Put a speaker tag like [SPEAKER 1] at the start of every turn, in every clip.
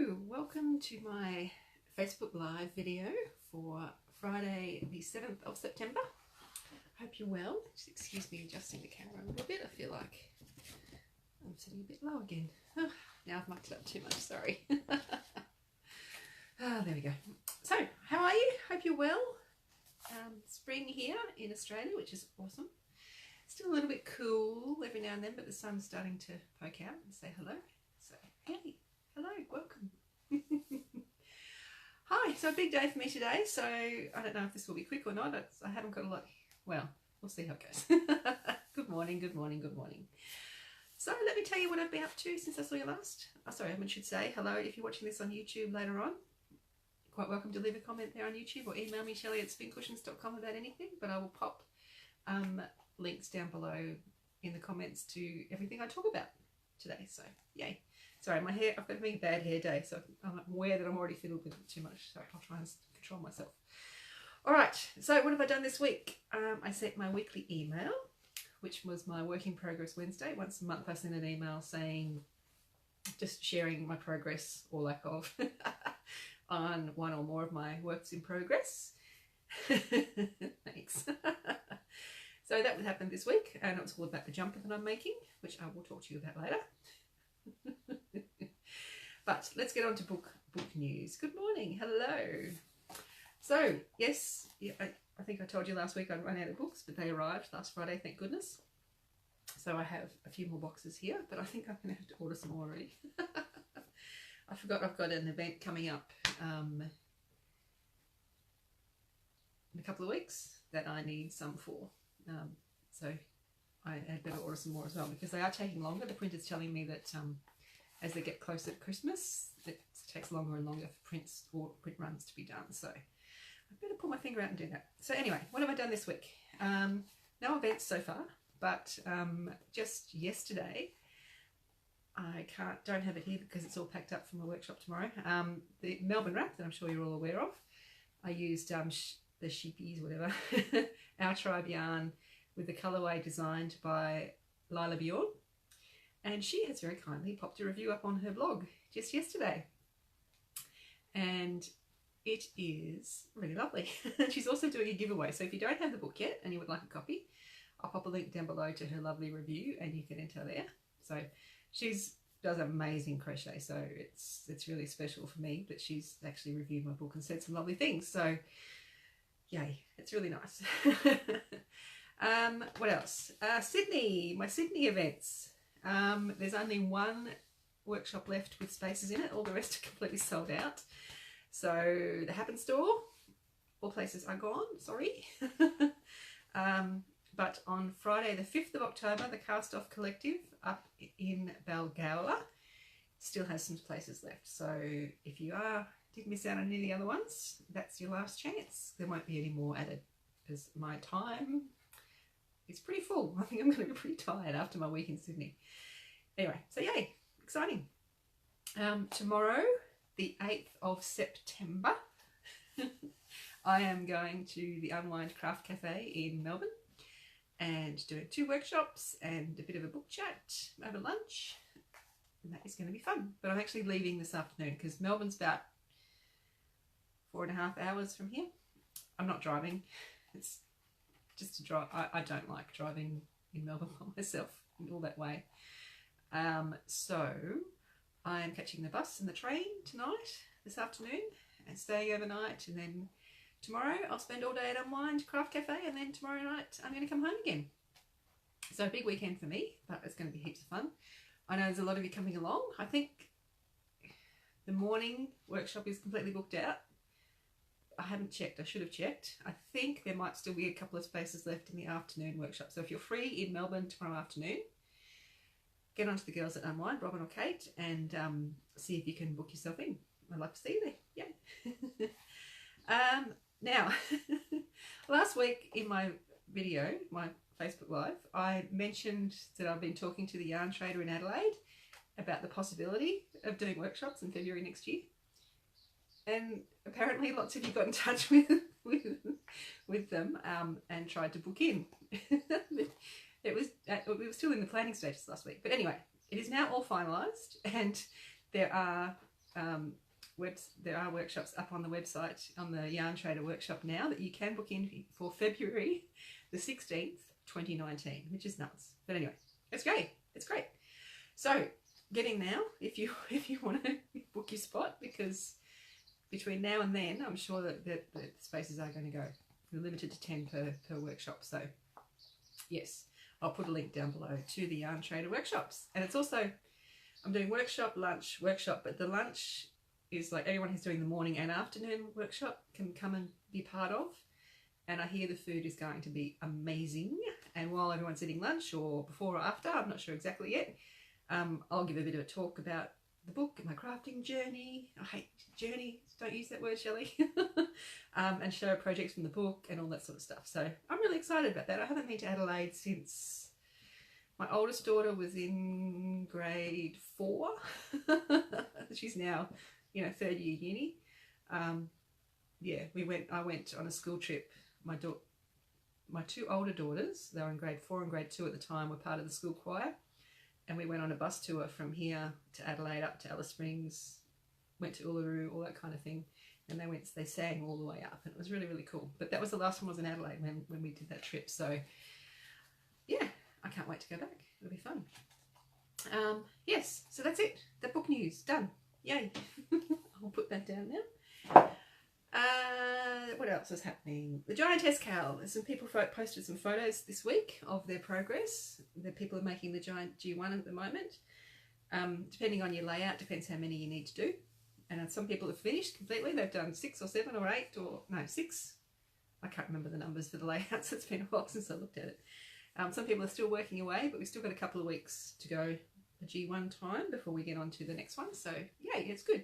[SPEAKER 1] Hello, welcome to my Facebook Live video for Friday the 7th of September. Hope you're well. Just excuse me adjusting the camera a little bit. I feel like I'm sitting a bit low again. Oh, now I've mucked it up too much, sorry. There we go. So, how are you? Hope you're well. Spring here in Australia, which is awesome. Still a little bit cool every now and then, but the sun's starting to poke out and say hello. So, hey, hello, welcome. Hi, so a big day for me today. So I don't know if this will be quick or not. I haven't got a lot. Well, we'll see how it goes. Good morning, good morning, good morning. So let me tell you what I've been up to since I saw you last. Oh, sorry, I should say hello if you're watching this on YouTube later on. Quite welcome to leave a comment there on YouTube or email me, Shelley at spincushions.com about anything. But I will pop links down below in the comments to everything I talk about today. So yay. Sorry, my hair, I've got a really bad hair day, so I'm aware that I'm already fiddled with it too much, so I'll try and control myself. All right, so what have I done this week? I sent my weekly email, which was my work in progress Wednesday. Once a month I send an email saying, just sharing my progress or lack of on one or more of my works in progress. Thanks. So that would happen this week, and it's all about the jumper that I'm making, which I will talk to you about later. But let's get on to book news. Good morning. Hello. So yes, yeah, I think I told you last week I'd run out of books, but they arrived last Friday, thank goodness. So I have a few more boxes here, but I think I'm going to have to order some more already. I forgot I've got an event coming up in a couple of weeks that I need some for. So I had better order some more as well, because they are taking longer. The printer's telling me that as they get closer to Christmas, it takes longer and longer for print runs to be done. So I better pull my finger out and do that. So anyway, what have I done this week? No events so far, but just yesterday, I don't have it here because it's all packed up from my workshop tomorrow. The Melbourne wrap that I'm sure you're all aware of. I used the sheepies, whatever, Our Tribe yarn with the colourway designed by Lila Bjorn. And she has very kindly popped a review up on her blog just yesterday. And it is really lovely. She's also doing a giveaway. So if you don't have the book yet and you would like a copy, I'll pop a link down below to her lovely review and you can enter there. So she does amazing crochet. So it's really special for me that she's actually reviewed my book and said some lovely things. So yay, it's really nice. What else? Sydney, my Sydney events. There's only one workshop left with spaces in it. All the rest are completely sold out. So the Happen Store, all places are gone, sorry. But on Friday the 5th of October, the Cast Off Collective up in Balgowlah still has some places left. So if you did miss out on any of the other ones, that's your last chance. There won't be any more added because my time is pretty full. I think I'm going to be pretty tired after my week in Sydney. Anyway, so yay, exciting. Tomorrow, the 8th of September, I am going to the Unwind Craft Cafe in Melbourne and doing 2 workshops and a bit of a book chat over lunch. And that is going to be fun. But I'm actually leaving this afternoon because Melbourne's about 4.5 hours from here. I'm not driving. It's just to drive. I don't like driving in Melbourne by myself all that way. So I am catching the bus and the train tonight, this afternoon, and staying overnight. And then tomorrow I'll spend all day at Unwind Craft Cafe, and then tomorrow night I'm going to come home again. So a big weekend for me, but it's going to be heaps of fun. I know there's a lot of you coming along. I think the morning workshop is completely booked out. I haven't checked. I should have checked. I think there might still be a couple of spaces left in the afternoon workshop. So if you're free in Melbourne tomorrow afternoon, get onto the girls at Unwind, Robin or Kate, and see if you can book yourself in. I'd love to see you there. Yeah. Now, last week in my video, my Facebook Live, I mentioned that I've been talking to the yarn trader in Adelaide about the possibility of doing workshops in February next year. And apparently lots of you got in touch with them and tried to book in. We were still in the planning stages last week. But anyway, it is now all finalised, and there are there are workshops up on the website, on the Yarn Trader workshop now, that you can book in for February the 16th, 2019, which is nuts. But anyway, it's great. It's great. So get in now if you want to book your spot, because between now and then, I'm sure that the spaces are going to go. We're limited to 10 per workshop. So yes, I'll put a link down below to the Yarn Trader workshops. And it's also, I'm doing workshop, lunch, workshop, but the lunch is like everyone who's doing the morning and afternoon workshop can come and be part of. And I hear the food is going to be amazing. And while everyone's eating lunch, or before or after, I'm not sure exactly yet, I'll give a bit of a talk about the book, my crafting journey. I hate journey, don't use that word, Shelley. And show projects from the book and all that sort of stuff. So I'm really excited about that. I haven't been to Adelaide since my oldest daughter was in grade 4. She's now, you know, 3rd year uni. Yeah, I went on a school trip. My 2 older daughters, they were in grade 4 and grade 2 at the time, were part of the school choir. And we went on a bus tour from here to Adelaide, up to Alice Springs, went to Uluru, all that kind of thing. And they sang all the way up, and it was really, really cool. But that was the last one, was in Adelaide when we did that trip. So yeah, I can't wait to go back. It'll be fun. Yes, so that's it. The book news, done. Yay. I'll put that down now. What else is happening? The Giantess Cal. Some people posted some photos this week of their progress. The people are making the Giant G1 at the moment. Depending on your layout, depends how many you need to do. And some people have finished completely. They've done 6 or 7 or 8 or no, 6. I can't remember the numbers for the layouts. It's been a while since I looked at it. Some people are still working away, but we've still got a couple of weeks to go the G1 time before we get on to the next one. So yeah, it's good.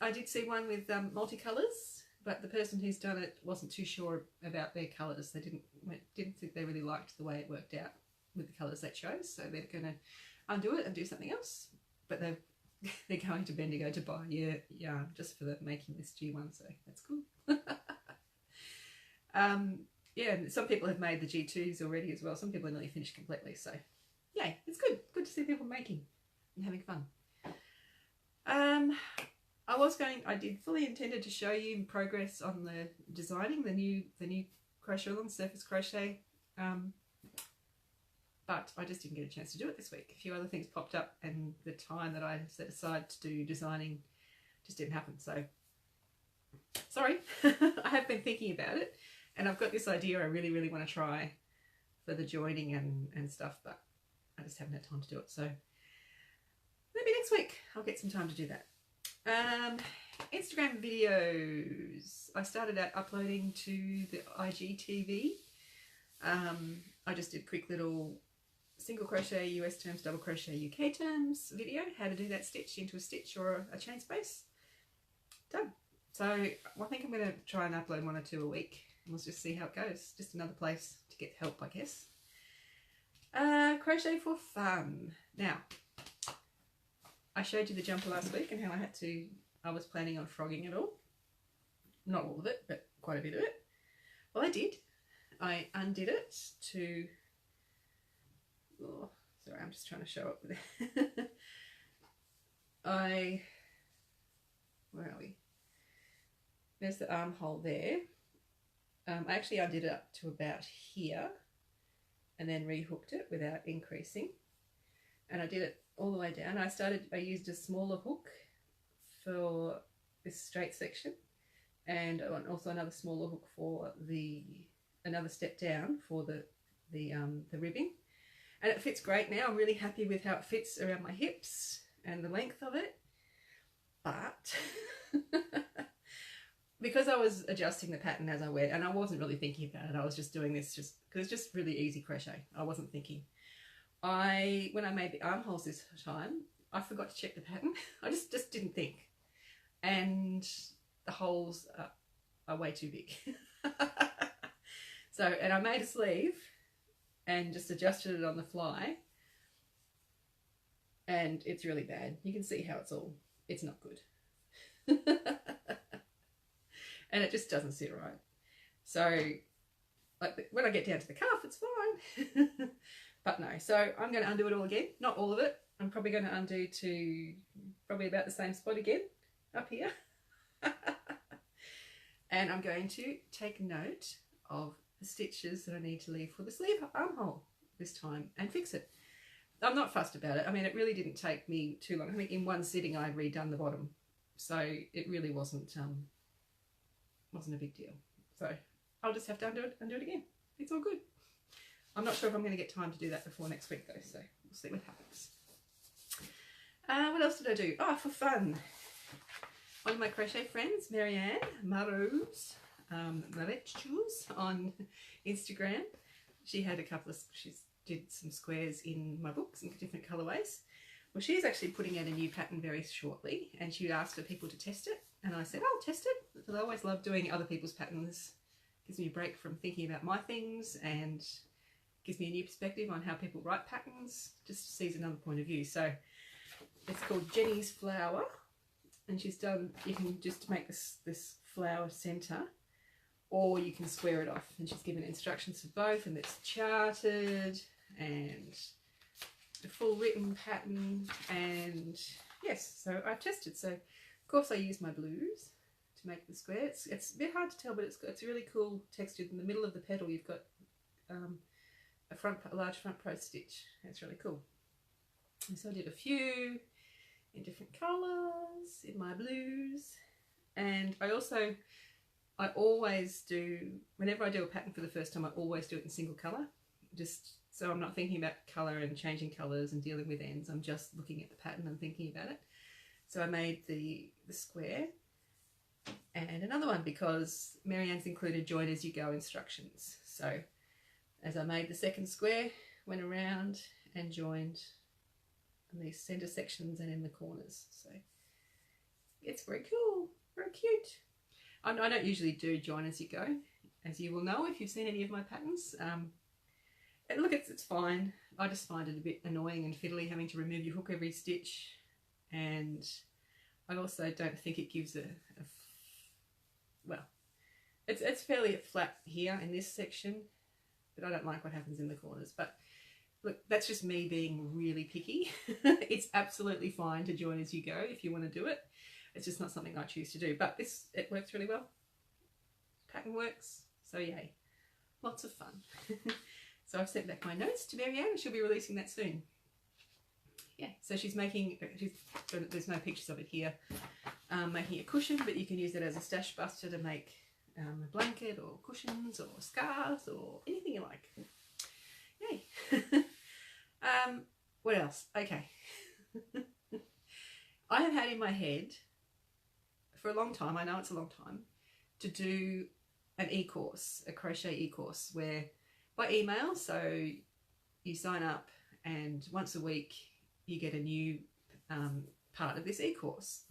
[SPEAKER 1] I did see one with multicolours, but the person who's done it wasn't too sure about their colours. They didn't think they really liked the way it worked out with the colours they chose, so they're going to undo it and do something else. But they're going to Bendigo to buy yarn just for making this G1, so that's cool. Yeah, some people have made the G2s already as well. Some people are nearly finished completely, so yay, it's good. Good to see people making and having fun. I did fully intended to show you progress on the designing the new crochet along surface crochet, but I just didn't get a chance to do it this week. A few other things popped up, and the time that I set aside to do designing just didn't happen. So sorry. I have been thinking about it, and I've got this idea I really, really want to try for the joining and stuff, but I just haven't had time to do it. So maybe next week I'll get some time to do that. Instagram videos. I started out uploading to the IGTV. I just did quick little single crochet US terms, double crochet UK terms video, how to do that stitch into a stitch or a chain space. Done. So I think I'm going to try and upload 1 or 2 a week, and we'll just see how it goes. Just another place to get help, I guess. Crochet for fun. Now, I showed you the jumper last week and how I was planning on frogging it all. Not all of it, but quite a bit of it. Well, I did. I undid it to, oh, sorry, I'm just trying to show it. Where are we? There's the armhole there. I actually undid it up to about here and then rehooked it without increasing. And I did it all the way down. I used a smaller hook for this straight section, and also another smaller hook for another step down for the ribbing. And it fits great now. I'm really happy with how it fits around my hips and the length of it. But because I was adjusting the pattern as I went, and I wasn't really thinking about it, I was just doing this just because it's just really easy crochet. I wasn't thinking. When I made the armholes this time, I forgot to check the pattern. I just didn't think. And the holes are way too big. And I made a sleeve and just adjusted it on the fly. And it's really bad. You can see how it's not good. And it just doesn't sit right. So like when I get down to the cuff, it's fine. But no, so I'm going to undo it all again. Not all of it. I'm probably going to undo to probably about the same spot again. up here. And I'm going to take note of the stitches that I need to leave for the sleeve armhole this time and fix it. I'm not fussed about it. I mean, it really didn't take me too long. I think in one sitting I'd redone the bottom, so it really wasn't a big deal. So I'll just have to undo it again. It's all good. I'm not sure if I'm going to get time to do that before next week though, so we'll see what happens. What else did I do? Oh, for fun. One of my crochet friends, Marianne Marrows, Marechus on Instagram, she had she did some squares in my books in different colourways. Well, she's actually putting out a new pattern very shortly, and she asked for people to test it, and I said, I'll test it, because I always love doing other people's patterns. It gives me a break from thinking about my things, and gives me a new perspective on how people write patterns, just sees another point of view. So it's called Jenny's Flower, and she's done, you can just make this flower centre, or you can square it off, and she's given instructions for both, and it's charted and a full written pattern. And yes, so I've tested. So of course I use my blues to make the square. It's a bit hard to tell, but it's really cool textured. In the middle of the petal you've got a large front post stitch. It's really cool. And so I did a few in different colours in my blues, and I always do, whenever I do a pattern for the first time, I always do it in single colour, just so I'm not thinking about colour and changing colours and dealing with ends. I'm just looking at the pattern and thinking about it. So I made the square and another one because Marianne's included join as you go instructions. So as I made the second square, went around and joined in these centre sections and in the corners. So it's very cool, very cute. I don't usually do join as you go, as you will know if you've seen any of my patterns. And look, it's fine. I just find it a bit annoying and fiddly having to remove your hook every stitch, and I also don't think it gives well, it's fairly flat here in this section, but I don't like what happens in the corners. But look, that's just me being really picky. It's absolutely fine to join as you go if you want to do it. It's just not something I choose to do, but it works really well. Pattern works, so yay. Lots of fun. So I've sent back my notes to Marianne, and she'll be releasing that soon. Yeah, so she's making, there's no pictures of it here, making a cushion, but you can use it as a stash buster to make a blanket or cushions or scarves or anything you like. Yay. What else? Okay. I have had in my head for a long time, I know it's a long time, to do an e-course, a crochet e-course, where by email, so you sign up and once a week you get a new part of this e-course.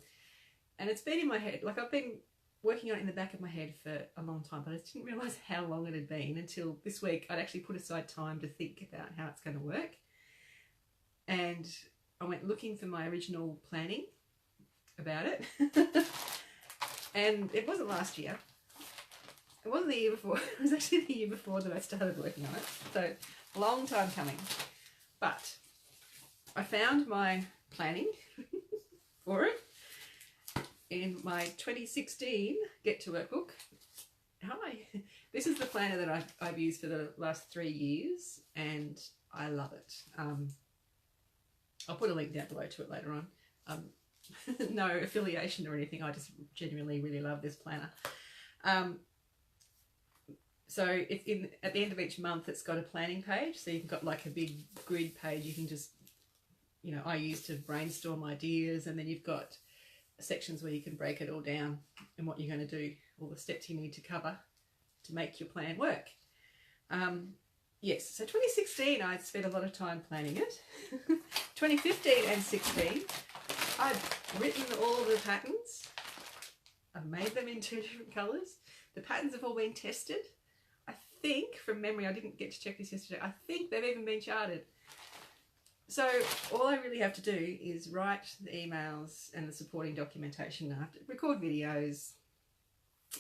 [SPEAKER 1] And it's been in my head, like I've been working on it in the back of my head for a long time, but I just didn't realise how long it had been until this week. I'd actually put aside time to think about how it's going to work. And I went looking for my original planning about it. And it wasn't last year. It wasn't the year before. It was actually the year before that I started working on it. So, long time coming. But I found my planning for it in my 2016 Get to Work book. Hi. This is the planner that I've used for the last 3 years, and I love it. I'll put a link down below to it later on. No affiliation or anything. I just genuinely really love this planner. So it's at the end of each month, it's got a planning page. So you've got like a big grid page. You can just, you know, I use to brainstorm ideas, and then you've got sections where you can break it all down and what you're going to do, all the steps you need to cover to make your plan work. Yes, so 2016, I spent a lot of time planning it. 2015 and 16, I've written all the patterns. I've made them in 2 different colours. The patterns have all been tested. I think, from memory, I didn't get to check this yesterday, I think they've even been charted. So all I really have to do is write the emails and the supporting documentation. I have to record videos,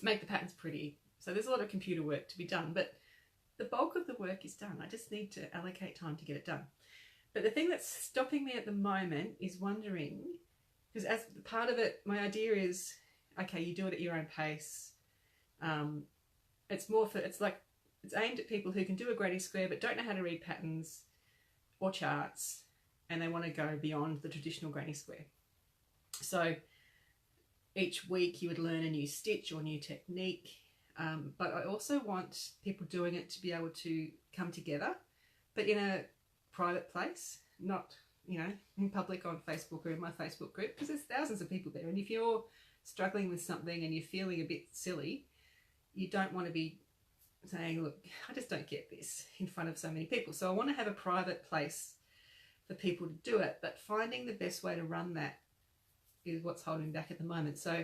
[SPEAKER 1] make the patterns pretty. So there's a lot of computer work to be done, but the bulk of the work is done. I just need to allocate time to get it done. But the thing that's stopping me at the moment is wondering because as part of it, my idea is, okay, you do it at your own pace. It's more for, it's aimed at people who can do a granny square but don't know how to read patterns or charts, and they want to go beyond the traditional granny square. So each week you would learn a new stitch or new technique, but I also want people doing it to be able to come together, but in a private place, not, you know, in public on Facebook or in my Facebook group, because there's thousands of people there. And if you're struggling with something and you're feeling a bit silly, you don't want to be saying, look, I just don't get this in front of so many people. So I want to have a private place for people to do it, but finding the best way to run that is what's holding back at the moment. So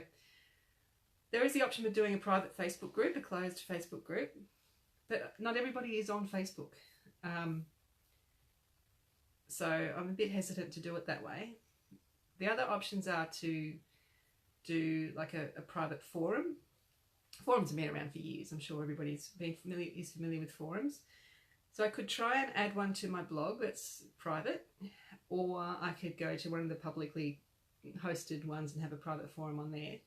[SPEAKER 1] there is the option of doing a private Facebook group, a closed Facebook group, but not everybody is on Facebook. So I'm a bit hesitant to do it that way. The other options are to do like a private forum. Forums have been around for years. I'm sure everybody's familiar with forums. So I could try and add one to my blog that's private, or I could go to one of the publicly hosted ones and have a private forum on there.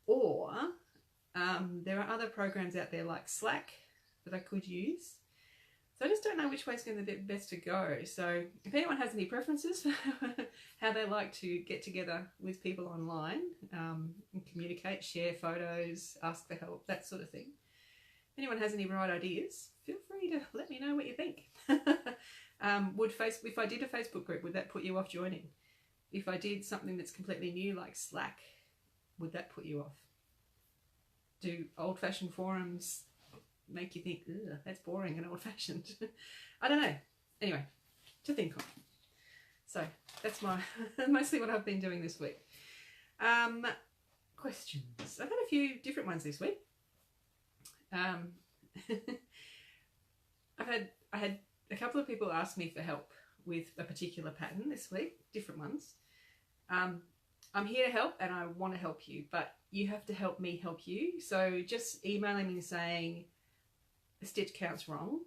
[SPEAKER 1] Or there are other programs out there like Slack that I could use. So I just don't know which way is going to be best to go. So if anyone has any preferences for how they like to get together with people online, and communicate, share photos, ask for help, that sort of thing. If anyone has any bright ideas, feel free to let me know what you think. If I did a Facebook group, would that put you off joining? If I did something that's completely new like Slack, would that put you off? Do old-fashioned forums make you think, ugh, that's boring and old-fashioned? I don't know. Anyway, to think of. So that's mostly what I've been doing this week. Questions. I've had a few different ones this week. I had a couple of people ask me for help with a particular pattern this week, different ones. I'm here to help and I want to help you, but you have to help me help you. So just emailing me saying the stitch count's wrong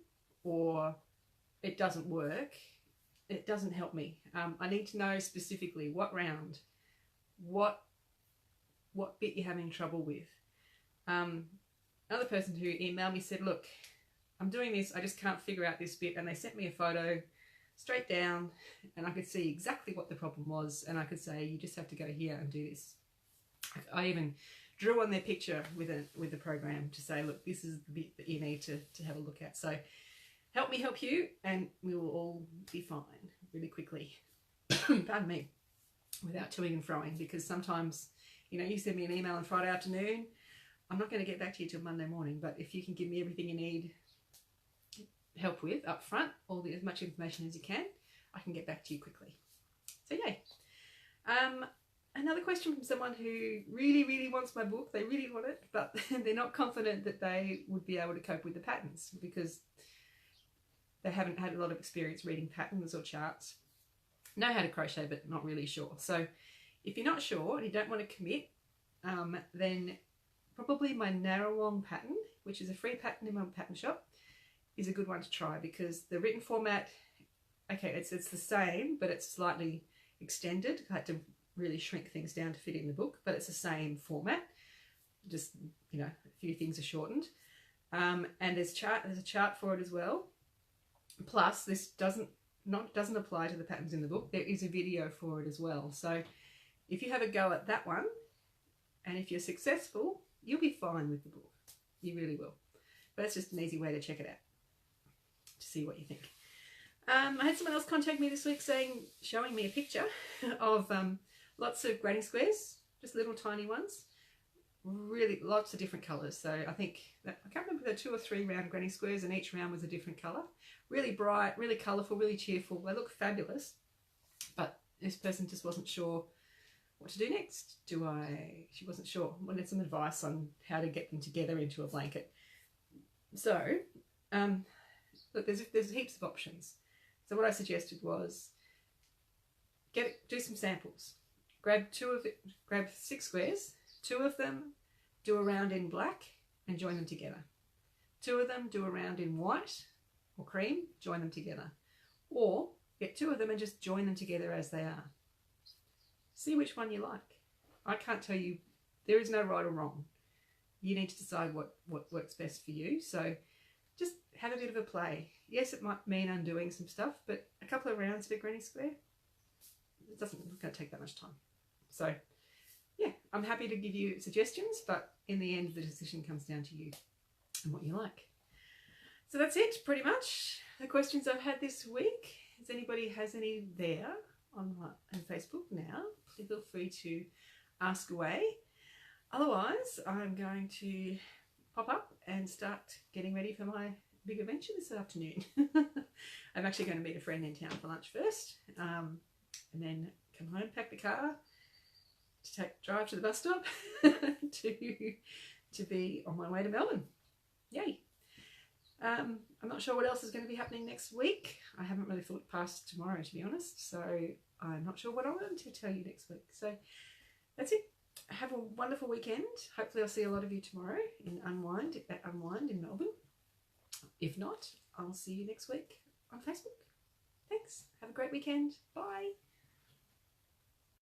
[SPEAKER 1] or it doesn't work, it doesn't help me. I need to know specifically what round, what bit you're having trouble with. Another person who emailed me said, look, I'm doing this, I just can't figure out this bit, and they sent me a photo straight down and I could see exactly what the problem was, and I could say, you just have to go here and do this. I even drew on their picture with the program to say, look, this is the bit that you need to have a look at. So help me help you and we will all be fine really quickly. Pardon me, without toing and froing, because sometimes, you know, you send me an email on Friday afternoon, I'm not going to get back to you till Monday morning, but if you can give me everything you need help with up front, as much information as you can, I can get back to you quickly. So yay. Another question from someone who really, really wants my book. They really want it, but they're not confident that they would be able to cope with the patterns because they haven't had a lot of experience reading patterns or charts. Know how to crochet, but not really sure. So if you're not sure and you don't want to commit, then probably my Narrowong pattern, which is a free pattern in my pattern shop, is a good one to try, because the written format, okay, it's the same, but it's slightly extended. I had to really shrink things down to fit in the book, but it's the same format. Just, you know, a few things are shortened. And there's a chart for it as well. Plus, this doesn't apply to the patterns in the book. There is a video for it as well. So if you have a go at that one, and if you're successful, you'll be fine with the book. You really will. But it's just an easy way to check it out, to see what you think. I had someone else contact me this week showing me a picture of lots of granny squares, just little tiny ones, really lots of different colours. So I think, I can't remember, there were 2 or 3 round granny squares and each round was a different colour. Really bright, really colourful, really cheerful. They look fabulous, but this person just wasn't sure what to do next. She wasn't sure, wanted some advice on how to get them together into a blanket. So, look, there's heaps of options. So what I suggested was do some samples. Grab 6 squares, 2 of them do a round in black and join them together. 2 of them do a round in white or cream, join them together. Or get 2 of them and just join them together as they are. See which one you like. I can't tell you, there is no right or wrong. You need to decide what works best for you. So just have a bit of a play. Yes, it might mean undoing some stuff, but a couple of rounds for granny square, it's not going to take that much time. So yeah, I'm happy to give you suggestions, but in the end, the decision comes down to you and what you like. So that's it, pretty much, the questions I've had this week. If anybody has any there on Facebook now, please feel free to ask away. Otherwise, I'm going to pop up and start getting ready for my big adventure this afternoon. I'm actually going to meet a friend in town for lunch first, and then come home, pack the car, to drive to the bus stop to be on my way to Melbourne. Yay! I'm not sure what else is going to be happening next week. I haven't really thought past tomorrow, to be honest, so I'm not sure what I'm going to tell you next week. So that's it. Have a wonderful weekend. Hopefully I'll see a lot of you tomorrow in Unwind in Melbourne. If not, I'll see you next week on Facebook. Thanks. Have a great weekend. Bye.